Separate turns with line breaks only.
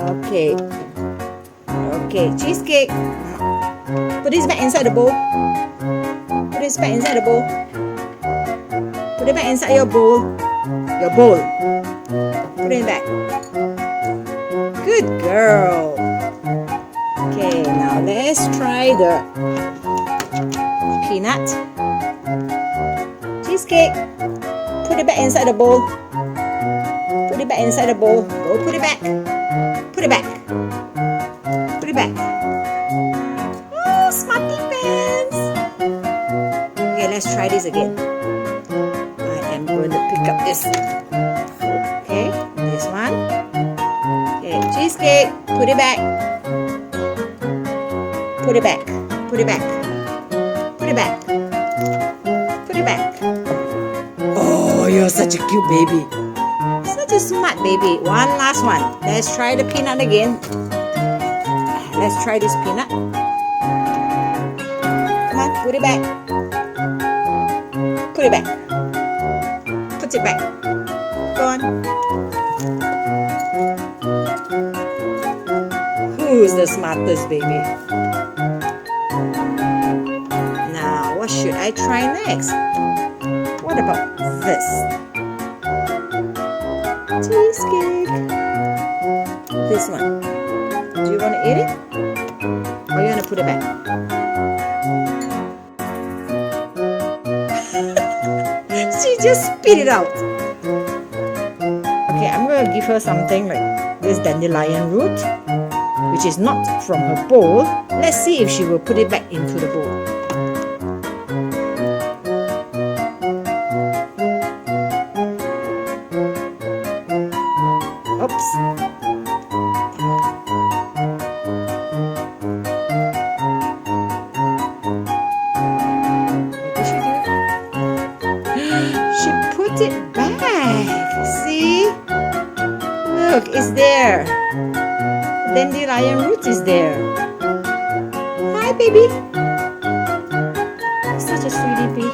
Okay. Okay, cheesecake. Put this back inside the bowl. Put this back inside the bowl. Put it back inside your bowl. Your bowl. Put it back. Good girl. Okay, now let's try the peanut cheesecake. Put it back inside the bowl. Put it back inside the bowl. Go put it back. Put it back. Put it back. Oh, smarty pants. Okay, let's try this again. I am going to pick up this. Okay, this one. Okay, cheesecake. Put it back. Put it back. Put it back. Put it back. Put it back. Oh, you're such a cute baby. Such a smart baby. One last one. Let's try the peanut again. Let's try this peanut. Come on, put it back. Put it back. Put it back. Go on. Who's the smartest baby? Now, what should I try next? What about this? Cheesecake. This one. Do you want to eat it? Or you want to put it back? She just spit it out. Okay, I'm going to give her something like this dandelion root, which is not from her bowl. Let's see if she will put it back into the bowl. Oops. She put it back. See? Look, it's there. Dandelion root is there. Hi, baby. Such a sweetie pea.